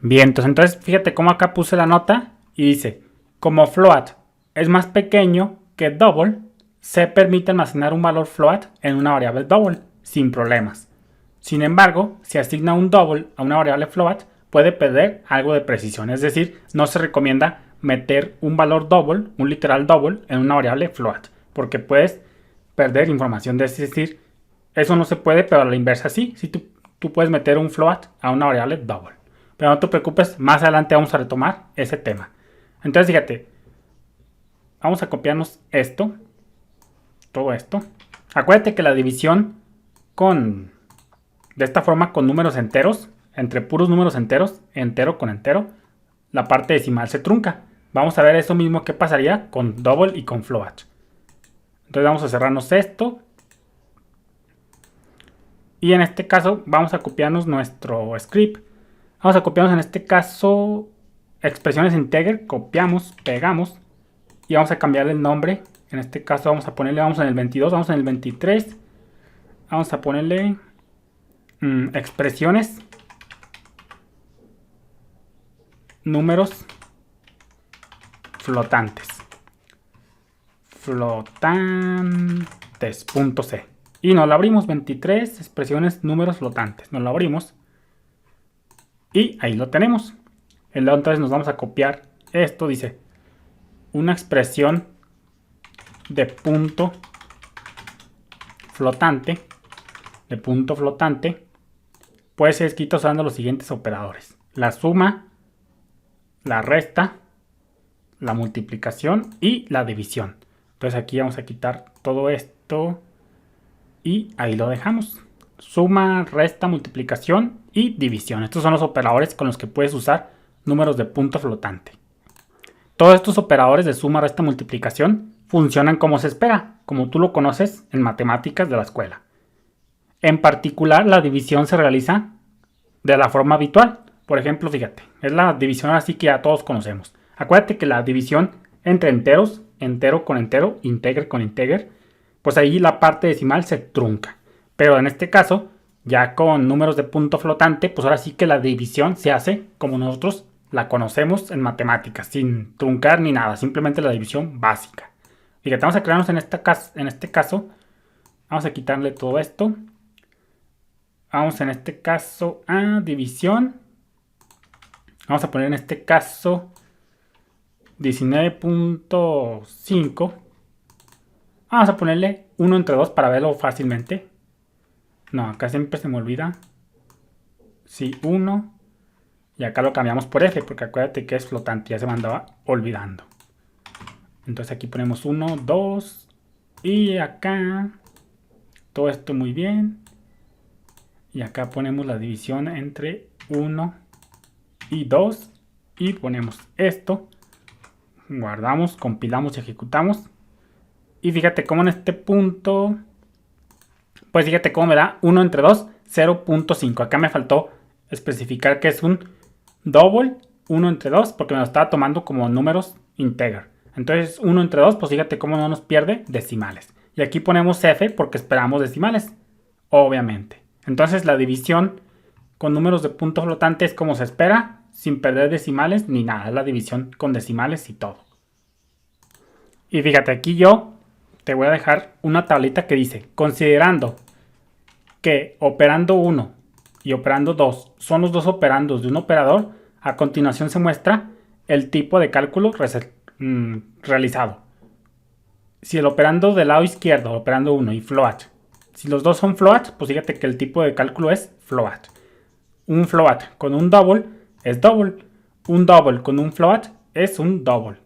Bien, entonces fíjate cómo acá puse la nota y dice, como float es más pequeño que double, se permite almacenar un valor float en una variable double sin problemas. Sin embargo, si asigna un double a una variable float, puede perder algo de precisión. Es decir, no se recomienda meter un valor double, un literal double, en una variable float, porque puedes perder información. Es decir, eso no se puede, pero a la inversa sí. Si tú puedes meter un float a una variable double. Pero no te preocupes, más adelante vamos a retomar ese tema. Entonces, fíjate, vamos a copiarnos esto, todo esto. Acuérdate que la división de esta forma con números enteros, entre puros números enteros, entero con entero, la parte decimal se trunca. Vamos a ver eso mismo que pasaría con double y con float. Entonces vamos a cerrarnos esto. Y en este caso vamos a copiarnos nuestro script. Vamos a copiarnos en este caso expresiones integer, copiamos, pegamos y vamos a cambiarle el nombre. En este caso vamos a ponerle, vamos en el 22, vamos en el 23. Vamos a ponerle expresiones, números flotantes. Flotantes.c. Y nos lo abrimos, 23 expresiones, números flotantes. Nos lo abrimos. Y ahí lo tenemos. Entonces nos vamos a copiar esto. Dice, una expresión de punto flotante. Puede ser escrita usando los siguientes operadores. La suma, la resta, la multiplicación y la división. Entonces aquí vamos a quitar todo esto. Y ahí lo dejamos. Suma, resta, multiplicación y división. Estos son los operadores con los que puedes usar números de punto flotante. Todos estos operadores de suma, resta, multiplicación funcionan como se espera, como tú lo conoces en matemáticas de la escuela. En particular, la división se realiza de la forma habitual. Por ejemplo, fíjate, es la división así que ya todos conocemos. Acuérdate que la división entre enteros, entero con entero, integer con integer, pues ahí la parte decimal se trunca. Pero en este caso, ya con números de punto flotante, pues ahora sí que la división se hace como nosotros la conocemos en matemáticas, sin truncar ni nada, simplemente la división básica. Fíjate, vamos a crearnos en este caso, vamos a quitarle todo esto. Vamos en este caso a división. Vamos a poner en este caso 19.5. Vamos a ponerle 1 entre 2 para verlo fácilmente. No, acá siempre se me olvida. Sí, 1. Y acá lo cambiamos por F, porque acuérdate que es flotante, ya se me andaba olvidando. Entonces aquí ponemos 1, 2. Y acá todo esto muy bien. Y acá ponemos la división entre 1 y 2. Y ponemos esto. Guardamos, compilamos y ejecutamos. Y fíjate cómo en este punto, pues fíjate cómo me da 1 entre 2, 0.5. Acá me faltó especificar que es un double 1 entre 2 porque me lo estaba tomando como números integer. Entonces 1 entre 2, pues fíjate cómo no nos pierde decimales. Y aquí ponemos F porque esperamos decimales, obviamente. Entonces la división con números de punto flotante es como se espera, sin perder decimales ni nada. Es la división con decimales y todo. Y fíjate, aquí yo te voy a dejar una tablita que dice, considerando que operando 1 y operando 2 son los dos operandos de un operador, a continuación se muestra el tipo de cálculo realizado. Si el operando del lado izquierdo, operando 1 y float, si los dos son float, pues fíjate que el tipo de cálculo es float. Un float con un double es double. Un double con un float es un double.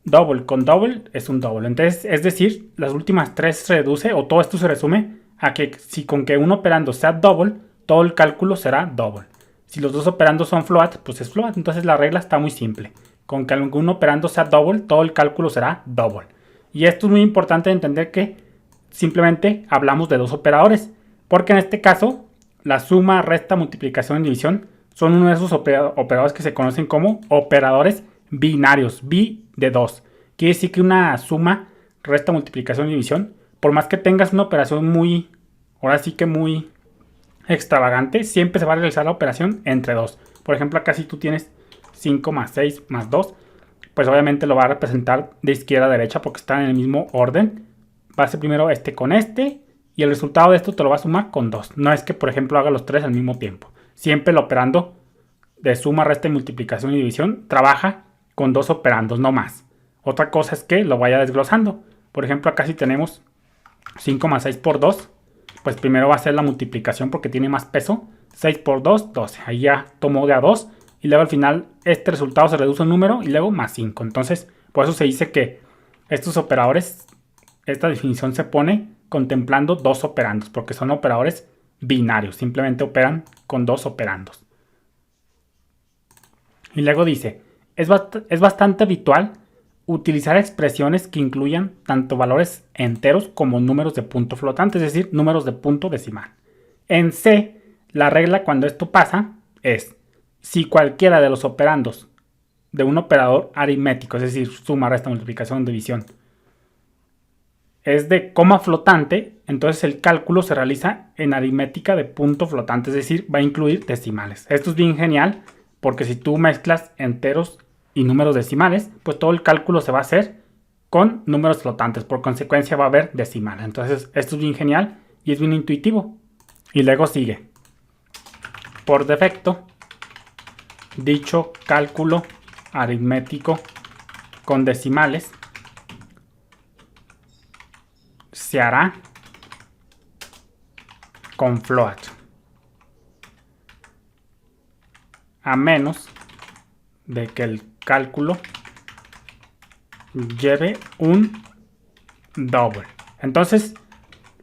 Double con double es un double. Entonces, es decir, las últimas tres se reduce, o todo esto se resume a que si con que un operando sea double, todo el cálculo será double. Si los dos operandos son float, pues es float. Entonces la regla está muy simple. Con que algún operando sea double, todo el cálculo será double. Y esto es muy importante entender que simplemente hablamos de dos operadores. Porque en este caso, la suma, resta, multiplicación y división son uno de esos operadores que se conocen como operadores binarios, bi de 2. Quiere decir que una suma, resta, multiplicación y división, por más que tengas una operación ahora sí que muy extravagante, siempre se va a realizar la operación entre 2. Por ejemplo, acá si tú tienes 5 más 6 más 2, pues obviamente lo va a representar de izquierda a derecha porque están en el mismo orden. Va a ser primero este con este y el resultado de esto te lo va a sumar con 2. No es que, por ejemplo, haga los 3 al mismo tiempo. Siempre el operando de suma, resta y multiplicación y división trabaja con 2 operandos, no más. Otra cosa es que lo vaya desglosando. Por ejemplo, acá si tenemos 5 más 6 por 2, pues primero va a ser la multiplicación porque tiene más peso. 6 por 2, 12. Ahí ya tomó de a 2. Y luego al final este resultado se reduce a un número y luego más 5. Entonces, por eso se dice que estos operadores, esta definición se pone contemplando 2 operandos, porque son operadores binarios. Simplemente operan con 2 operandos. Y luego dice, es bastante habitual utilizar expresiones que incluyan tanto valores enteros como números de punto flotante, es decir, números de punto decimal. En C, la regla cuando esto pasa es, si cualquiera de los operandos de un operador aritmético, es decir, suma, resta, multiplicación, división, es de coma flotante, entonces el cálculo se realiza en aritmética de punto flotante, es decir, va a incluir decimales. Esto es bien genial porque si tú mezclas enteros y números decimales, pues todo el cálculo se va a hacer con números flotantes. Por consecuencia va a haber decimales. Entonces esto es bien genial y es bien intuitivo. Y luego sigue. Por defecto, dicho cálculo aritmético con decimales se hará con float. A menos de que el cálculo lleve un double. Entonces,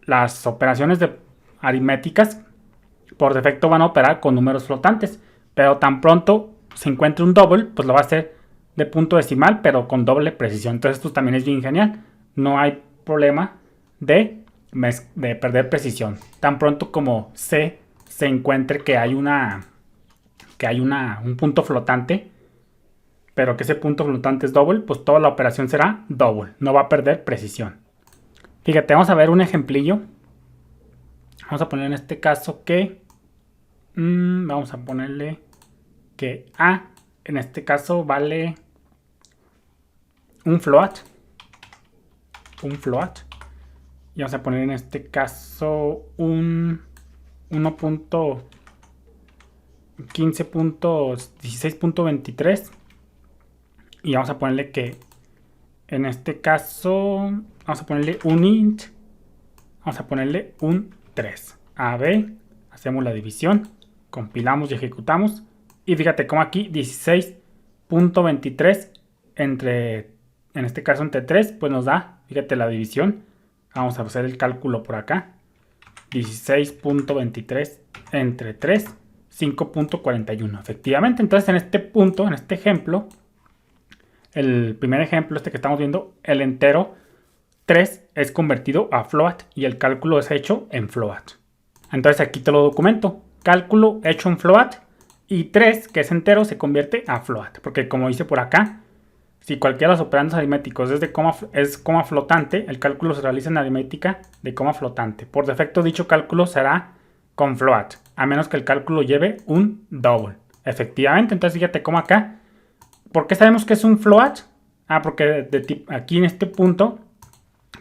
las operaciones aritméticas por defecto van a operar con números flotantes, pero tan pronto se encuentre un double, pues lo va a hacer de punto decimal, pero con doble precisión. Entonces, esto también es bien genial. No hay problema de perder precisión. Tan pronto como se encuentre que hay un punto flotante, pero que ese punto flotante es double, pues toda la operación será double, no va a perder precisión. Fíjate, vamos a ver un ejemplillo. Vamos a poner en este caso que vamos a ponerle que A en este caso vale un float, y vamos a poner en este caso un 1.15.16.23 y vamos a ponerle que en este caso vamos a ponerle un int, vamos a ponerle un 3. AB, hacemos la división, compilamos y ejecutamos y fíjate cómo aquí 16.23 en este caso entre 3 pues nos da, fíjate la división. Vamos a hacer el cálculo por acá. 16.23 entre 3, 5.41. Efectivamente, entonces en este punto, en este ejemplo, el primer ejemplo, este que estamos viendo, el entero 3 es convertido a float y el cálculo es hecho en float. Entonces aquí te lo documento. Cálculo hecho en float y 3, que es entero, se convierte a float. Porque como dice por acá, si cualquiera de los operandos aritméticos es coma flotante, el cálculo se realiza en aritmética de coma flotante. Por defecto, dicho cálculo será con float, a menos que el cálculo lleve un double. Efectivamente, entonces fíjate cómo acá. ¿Por qué sabemos que es un float? Porque aquí en este punto,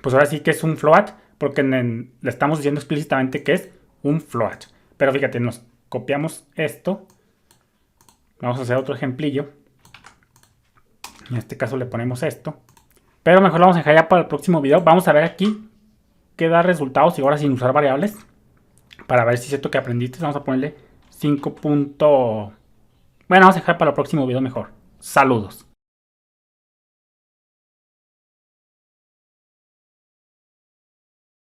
pues ahora sí que es un float, porque le estamos diciendo explícitamente que es un float. Pero fíjate, nos copiamos esto. Vamos a hacer otro ejemplillo. En este caso le ponemos esto. Pero mejor lo vamos a dejar ya para el próximo video. Vamos a ver aquí qué da resultados y ahora sin usar variables. Para ver si es cierto que aprendiste. Vamos a ponerle 5. Bueno, vamos a dejar para el próximo video mejor. Saludos.